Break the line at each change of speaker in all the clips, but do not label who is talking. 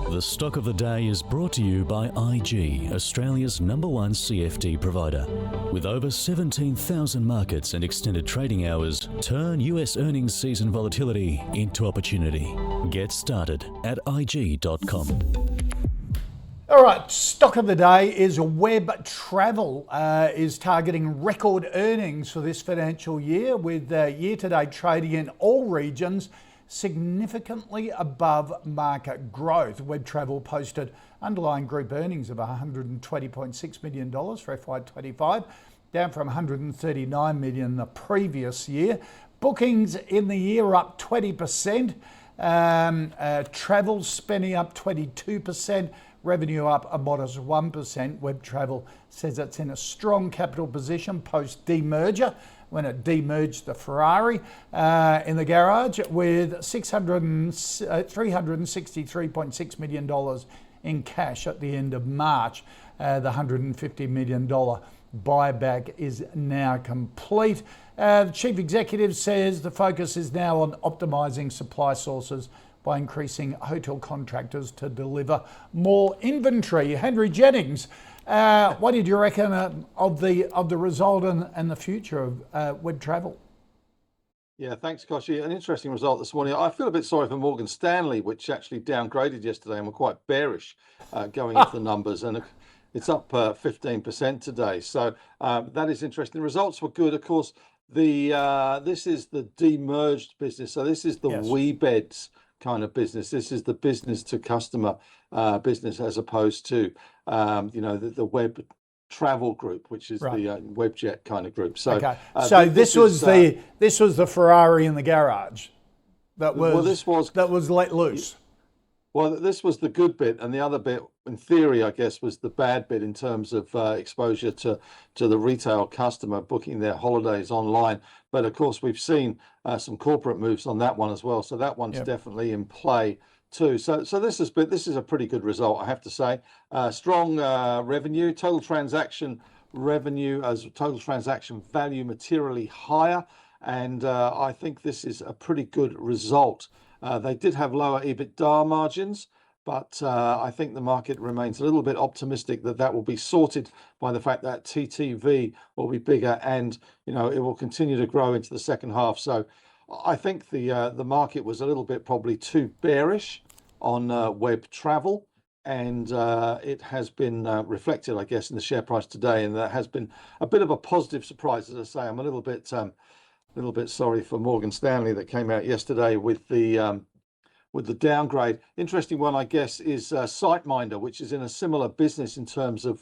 The stock of the day is brought to you by IG, Australia's #1 CFD provider. With over 17,000 markets and extended trading hours, turn US earnings season volatility into opportunity. Get started at IG.com.
All right, stock of the day is Web Travel is targeting record earnings for this financial year with year-to-date trading in all regions significantly above market growth. Web Travel posted underlying group earnings of $120.6 million for FY25, down from $139 million the previous year. Bookings in the year are up 20%, travel spending up 22%, revenue up a modest 1%. Web Travel says it's in a strong capital position post-demerger, when it demerged the Ferrari in the garage, with $363.6 million in cash at the end of March. The $150 million buyback is now complete. The chief executive says the focus is now on optimising supply sources by increasing hotel contractors to deliver more inventory. Henry Jennings, what did you reckon of the result and the future of Web Travel?
Yeah, thanks, Koshi. An interesting result this morning. I feel a bit sorry for Morgan Stanley, which actually downgraded yesterday and were quite bearish going into the numbers, and it's up 15% today. So that is interesting. The results were good, of course. This is the demerged business, so this is the WeBeds kind of business. This is the business to customer business, as opposed to the Web Travel Group, which is the Webjet kind of group. So
this was the Ferrari in the garage that was let loose.
Well, this was the good bit, and the other bit, in theory, I guess, was the bad bit in terms of exposure to the retail customer booking their holidays online. But of course, we've seen some corporate moves on that one as well, so that one's definitely in play too. So this is a pretty good result, I have to say. Strong revenue, total transaction revenue as total transaction value materially higher, and I think this is a pretty good result. They did have lower EBITDA margins, but I think the market remains a little bit optimistic that will be sorted by the fact that TTV will be bigger, and it will continue to grow into the second half. So I think the market was a little bit probably too bearish on Web Travel, and it has been reflected, I guess, in the share price today, and that has been a bit of a positive surprise. As I say, I'm a little bit sorry for Morgan Stanley that came out yesterday with the downgrade. Interesting one, I guess, is SiteMinder, which is in a similar business in terms of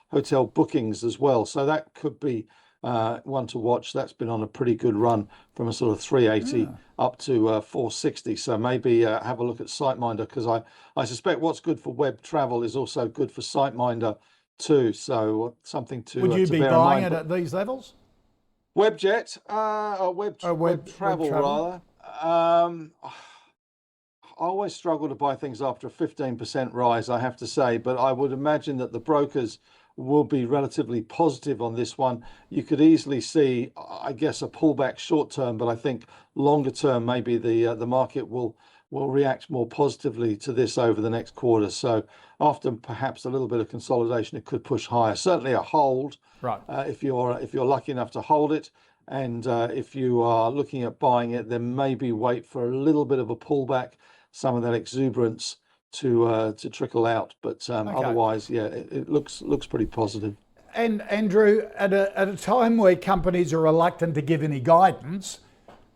hotel bookings as well. So that could be one to watch. That's been on a pretty good run from a sort of 380 up to 460. So maybe have a look at SiteMinder, because I suspect what's good for Web Travel is also good for SiteMinder too. So something to
Would you be buying it at these levels?
Webjet, or Web Travel rather. I always struggle to buy things after a 15% rise, I have to say, but I would imagine that the brokers will be relatively positive on this one. You could easily see, I guess, a pullback short term, but I think longer term, maybe the market will react more positively to this over the next quarter. So after perhaps a little bit of consolidation, it could push higher. Certainly a hold, if you're lucky enough to hold it, and if you are looking at buying it, then maybe wait for a little bit of a pullback, some of that exuberance to trickle out. But otherwise, it looks pretty positive.
And Andrew, at a time where companies are reluctant to give any guidance,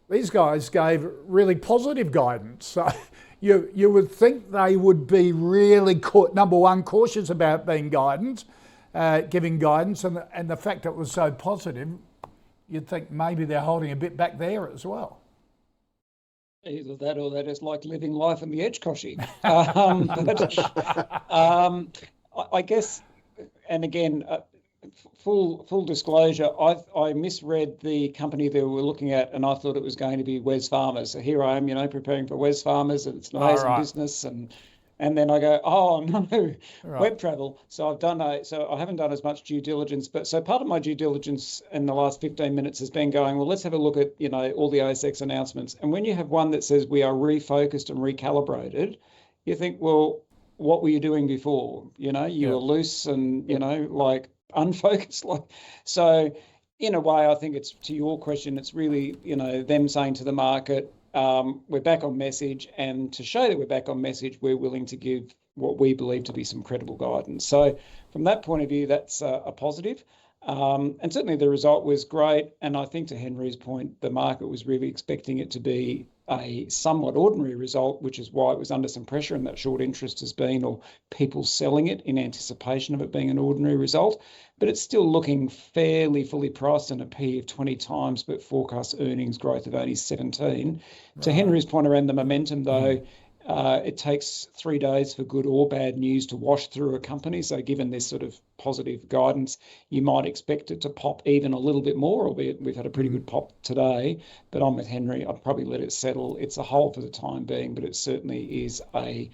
these guys gave really positive guidance. So you would think they would be really, number one, cautious about giving guidance, and the fact that it was so positive, you'd think maybe they're holding a bit back there as well.
Either that or they're just like living life on the edge, Koshi. I guess, and again, full disclosure, I misread the company that we were looking at, and I thought it was going to be Wesfarmers. So here I am, preparing for Wesfarmers, and it's an amazing business, and then I go, oh no, Web Travel. So I haven't done as much due diligence, but so part of my due diligence in the last 15 minutes has been going, well, let's have a look at, all the ASX announcements. And when you have one that says we are refocused and recalibrated, you think, well, what were you doing before? You know, you were loose and, you know, like unfocused. So in a way, I think it's, to your question, it's really, you know, them saying to the market, we're back on message, and to show that we're back on message, we're willing to give what we believe to be some credible guidance. So from that point of view, that's a positive. And certainly the result was great. And I think to Henry's point, the market was really expecting it to be a somewhat ordinary result, which is why it was under some pressure, and that short interest has been, or people selling it in anticipation of it being an ordinary result. But it's still looking fairly fully priced in a P of 20 times, but forecast earnings growth of only 17. Right. To Henry's point around the momentum, though, it takes 3 days for good or bad news to wash through a company. So given this sort of positive guidance, you might expect it to pop even a little bit more, albeit we've had a pretty good pop today. But I'm with Henry. I'd probably let it settle. It's a hold for the time being, but it certainly is a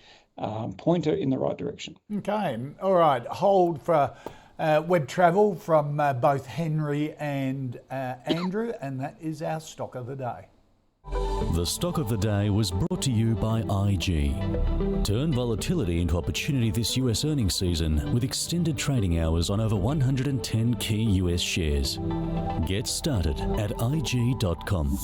pointer in the right direction. Okay.
All right. Hold for web travel from both Henry and Andrew, and that is our stock of the day.
The stock of the day was brought to you by IG. Turn volatility into opportunity this US earnings season with extended trading hours on over 110 key US shares. Get started at IG.com.